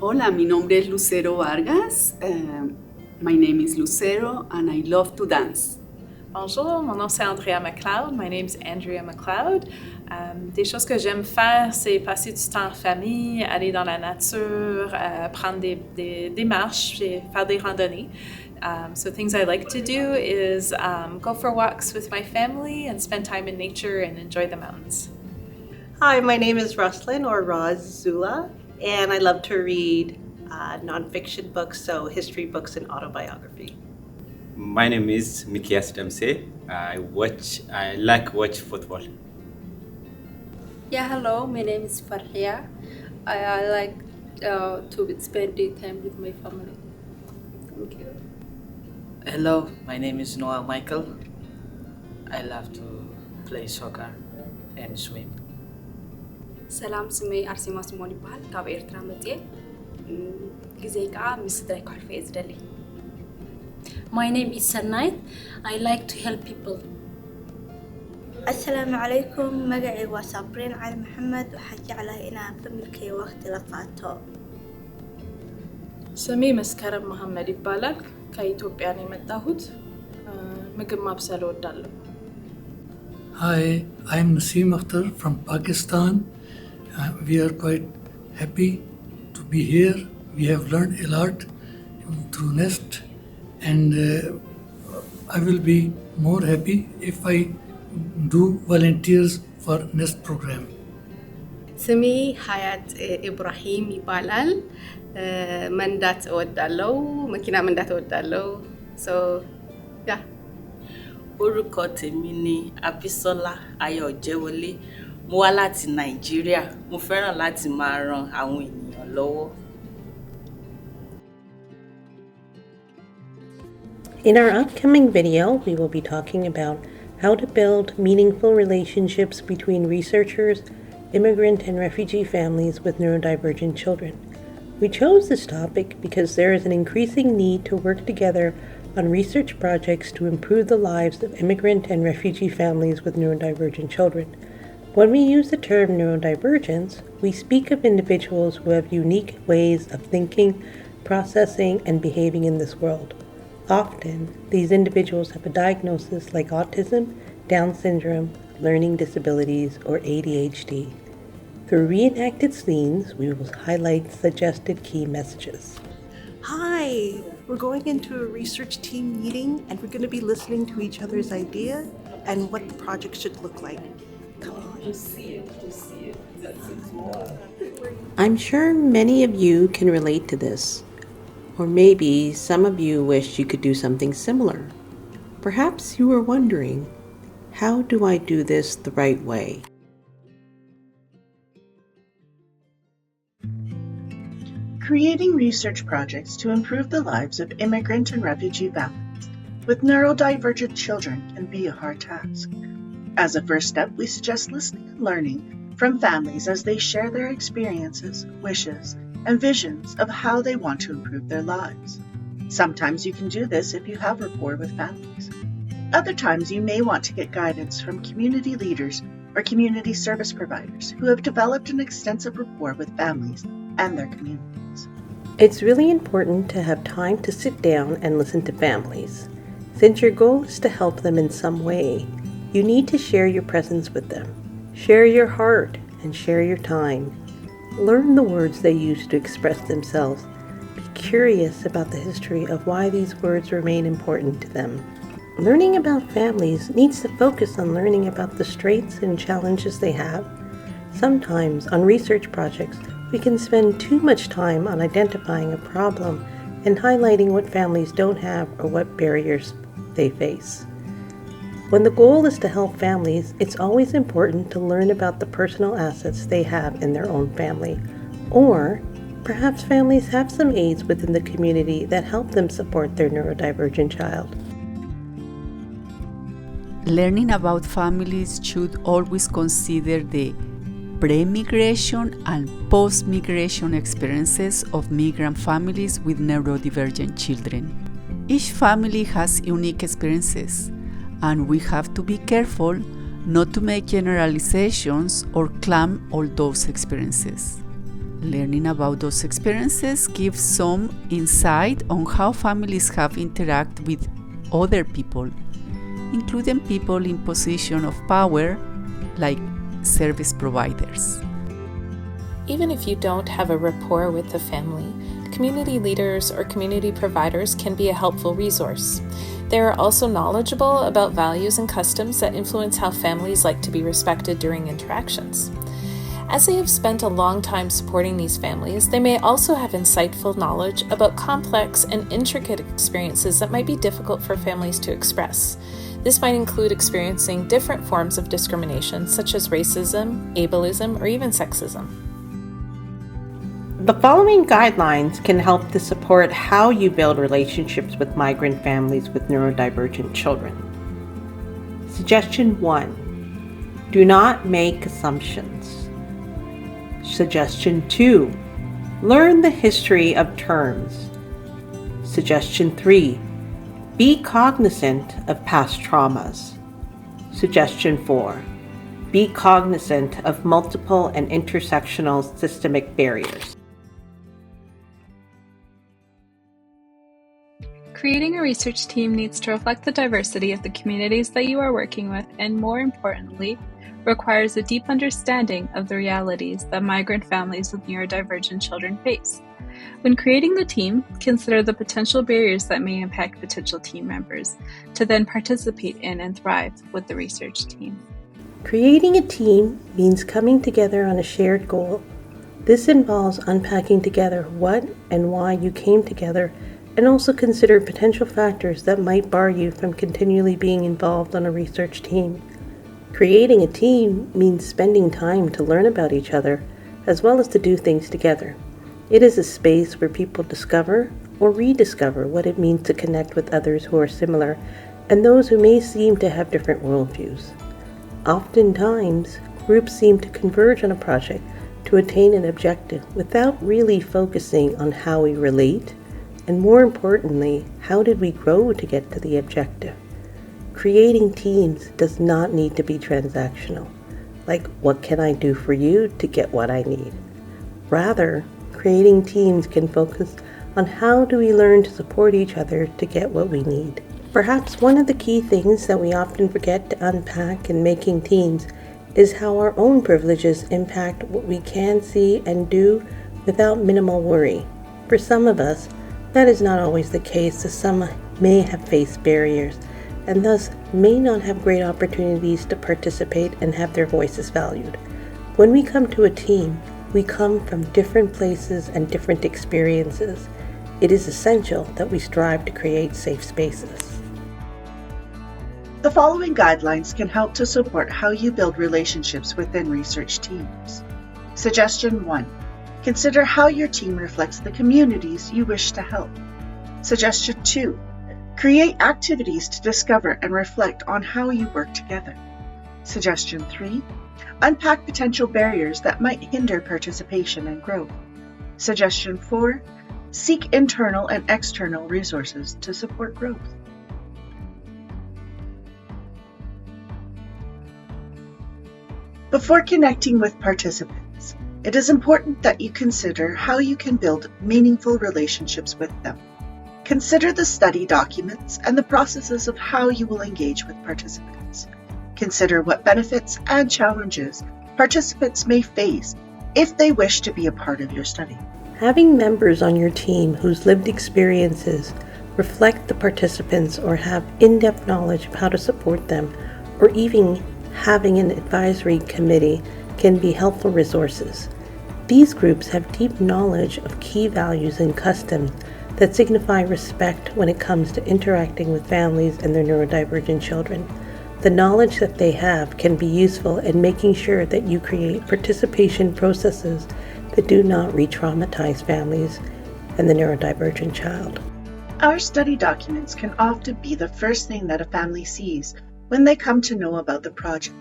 Hola, mi nombre es Lucero Vargas. My name is Lucero and I love to dance. Bonjour, mon nom c'est Andrea McLeod. My name is Andrea McLeod. Des choses que j'aime faire, c'est passer du temps en famille, aller dans la nature, prendre des marches et faire des randonnées. So things I like to do is go for walks with my family and spend time in nature and enjoy the mountains. Hi, my name is Ruslyn or Roz Zula, and I love to read nonfiction books, so history books and autobiography. My name is Mikias Damse. I like watch football. Yeah, hello, my name is Farhia. I like to spend time with my family. Thank you. Hello, my name is Noah Michael. I love to play soccer and swim. ሰላም ስሜ አርሴማ ስሞን ይባላል ካብ ኤርትራ መጥቼ ግዜይ ከዓ ምስ ስድራይ ክሕልፈ እየ ዝደሊ My name is Sanait. I like to help people. السلام عليكم مقعي وصابرين علي محمد وحكي على إنا بملكي وقت لقاته ስሜ መስከረም መሐመድ ይባላል ከኢትዮጵያ ነው የመጣሁት ምግብ ማብሰል እወዳለሁ Hi, I'm Naseem Akhtar from Pakistan. We are quite happy to be here. We have learned a lot through NEST, and I will be more happy if I do volunteers for NEST program. ስሜ ሀያት ኢብራሂም ይባላል መንዳት እወዳለሁ መኪና መንዳት እወዳለሁ so yeah orúkọ tèmi ni Abisola Ayọ̀jẹ́wọlé mo wá láti Nàìjíríà mo fẹ́ràn láti máa ran àwọn ènìyàn lọ́wọ́. In our upcoming video, we will be talking about how to build meaningful relationships between researchers, immigrant and refugee families with neurodivergent children. We chose this topic because there is an increasing need to work together on research projects to improve the lives of immigrant and refugee families with neurodivergent children. When we use the term neurodivergence, we speak of individuals who have unique ways of thinking, processing, and behaving in this world. Often, these individuals have a diagnosis like autism, Down syndrome, learning disabilities, or ADHD. Through reenacted scenes, we will highlight suggested key messages. Hi, we're going into a research team meeting and we're going to be listening to each other's idea and what the project should look like. Come on. I'm sure many of you can relate to this, or maybe some of you wish you could do something similar. Perhaps you are wondering, how do I do this the right way? Creating research projects to improve the lives of immigrant and refugee families with neurodivergent children can be a hard task. As a first step, we suggest listening and learning from families as they share their experiences, wishes, and visions of how they want to improve their lives. Sometimes you can do this if you have rapport with families. Other times you may want to get guidance from community leaders or community service providers who have developed an extensive rapport with families and their communities. It's really important to have time to sit down and listen to families. Since your goal is to help them in some way, you need to share your presence with them. Share your heart and share your time. Learn the words they use to express themselves. Be curious about the history of why these words remain important to them. Learning about families needs to focus on learning about the strengths and challenges they have. Sometimes, on research projects, we can spend too much time on identifying a problem and highlighting what families don't have or what barriers they face. When the goal is to help families, it's always important to learn about the personal assets they have in their own family. Or, perhaps families have some aids within the community that help them support their neurodivergent child. Learning about families should always consider the pre-migration and post-migration experiences of migrant families with neurodivergent children. Each family has unique experiences, and we have to be careful not to make generalizations or claim all those experiences. Learning about those experiences gives some insight on how families have interacted with other people, including people in position of power like service providers. Even if you don't have a rapport with the family, community leaders or community providers can be a helpful resource. They are also knowledgeable about values and customs that influence how families like to be respected during interactions. As they have spent a long time supporting these families, they may also have insightful knowledge about complex and intricate experiences that might be difficult for families to express. This might include experiencing different forms of discrimination, such as racism, ableism, or even sexism. The following guidelines can help to support how you build relationships with migrant families with neurodivergent children. Suggestion 1. Do not make assumptions. Suggestion 2. Learn the history of terms. Suggestion 3. Be cognizant of past traumas. Suggestion 4. Be cognizant of multiple and intersectional systemic barriers. Creating a research team needs to reflect the diversity of the communities that you are working with, and more importantly, requires a deep understanding of the realities that migrant families with neurodivergent children face. When creating the team, consider the potential barriers that may impact potential team members to then participate in and thrive with the research team. Creating a team means coming together on a shared goal. This involves unpacking together what and why you came together, and also consider potential factors that might bar you from continually being involved on a research team. Creating a team means spending time to learn about each other, as well as to do things together. It is a space where people discover or rediscover what it means to connect with others who are similar and those who may seem to have different worldviews. Oftentimes, groups seem to converge on a project to attain an objective without really focusing on how we relate, and more importantly, how did we grow to get to the objective? Creating teams does not need to be transactional, like what can I do for you to get what I need? Rather, creating teams can focus on how do we learn to support each other to get what we need. Perhaps one of the key things that we often forget to unpack in making teams is how our own privileges impact what we can see and do without minimal worry. For some of us, that is not always the case, as some may have faced barriers and thus may not have great opportunities to participate and have their voices valued. When we come to a team, we come from different places and different experiences. It is essential that we strive to create safe spaces. The following guidelines can help to support how you build relationships within research teams. Suggestion 1. Consider how your team reflects the communities you wish to help. Suggestion 2. Create activities to discover and reflect on how you work together. Suggestion 3. Unpack potential barriers that might hinder participation and growth. Suggestion 4. Seek internal and external resources to support growth. Before connecting with participants, it is important that you consider how you can build meaningful relationships with them. Consider the study documents and the processes of how you will engage with participants. Consider what benefits and challenges participants may face if they wish to be a part of your study. Having members on your team whose lived experiences reflect the participants or have in-depth knowledge of how to support them, or even having an advisory committee can be helpful resources. These groups have deep knowledge of key values and customs that signify respect when it comes to interacting with families and their neurodivergent children. The knowledge that they have can be useful in making sure that you create participation processes that do not re-traumatize families and the neurodivergent child. Our study documents can often be the first thing that a family sees when they come to know about the project.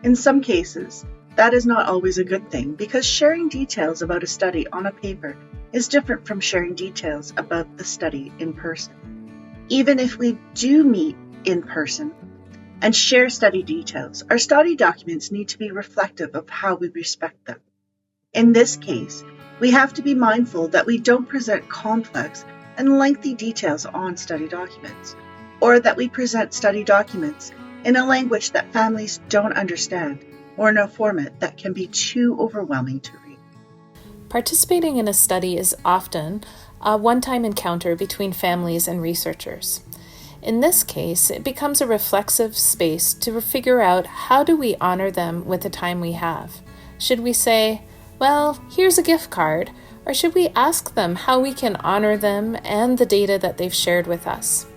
In some cases, that is not always a good thing because sharing details about a study on a paper is different from sharing details about the study in person. Even if we do meet in person and share study details, our study documents need to be reflective of how we respect them. In this case, We have to be mindful that we don't present complex and lengthy details on study documents, or that we present study documents in a language that families don't understand or in a format that can be too overwhelming to read. Participating in a study is often a one-time encounter between families and researchers. In this case, it becomes a reflexive space to figure out how do we honor them with the time we have. Should we say, well, here's a gift card, or should we ask them how we can honor them and the data that they've shared with us?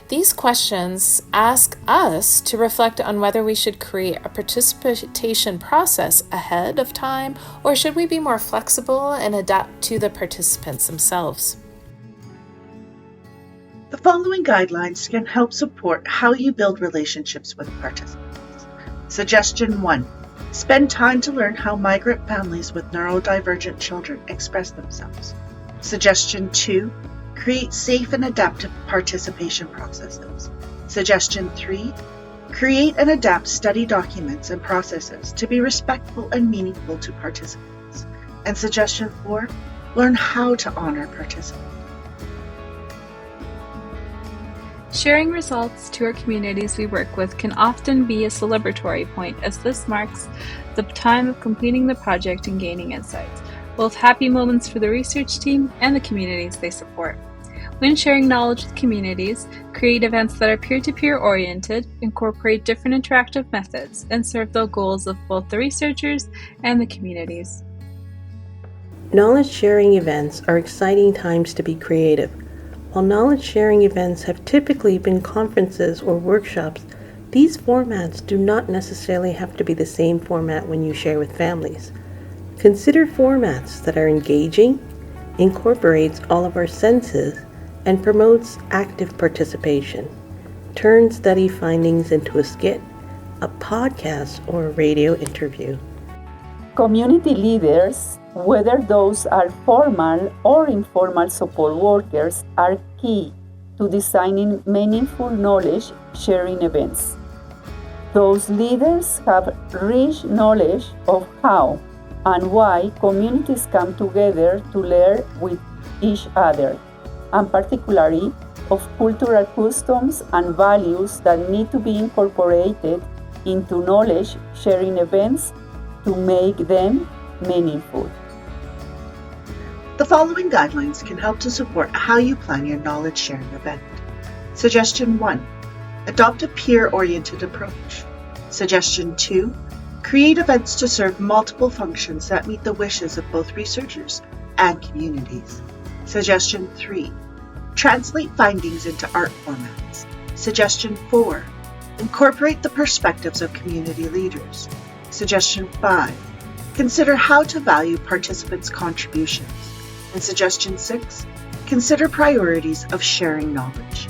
These questions ask us to reflect on whether we should create a participation process ahead of time, or should we be more flexible and adapt to the participants themselves. The following guidelines can help support how you build relationships with participants. Suggestion 1. Spend time to learn how migrant families with neurodivergent children express themselves. Suggestion 2. Create safe and adaptive participation processes. Suggestion 3. Create and adapt study documents and processes to be respectful and meaningful to participants. And Suggestion 4. Learn how to honor participants. Sharing results to our communities we work with can often be a celebratory point, as this marks the time of completing the project and gaining insights, both happy moments for the research team and the communities they support. When sharing knowledge with communities, create events that are peer-to-peer oriented, incorporate different interactive methods, and serve the goals of both the researchers and the communities. Knowledge sharing events are exciting times to be creative. While knowledge sharing events have typically been conferences or workshops, these formats do not necessarily have to be the same format when you share with families. Consider formats that are engaging, incorporates all of our senses, and promotes active participation. Turn study findings into a skit, a podcast, or a radio interview. Community leaders, whether those are formal or informal support workers, are key to designing meaningful knowledge sharing events. Those leaders have rich knowledge of how and why communities come together to learn with each other, and particularly of cultural customs and values that need to be incorporated into knowledge sharing events to make them meaningful. The following guidelines can help to support how you plan your knowledge sharing event. Suggestion 1. Adopt a peer-oriented approach. Suggestion 2. Create events to serve multiple functions that meet the wishes of both researchers and communities. Suggestion 3. Translate findings into art formats. Suggestion 4. Incorporate the perspectives of community leaders. Suggestion 5. Consider how to value participants' contributions. And Suggestion 6. Consider priorities of sharing knowledge.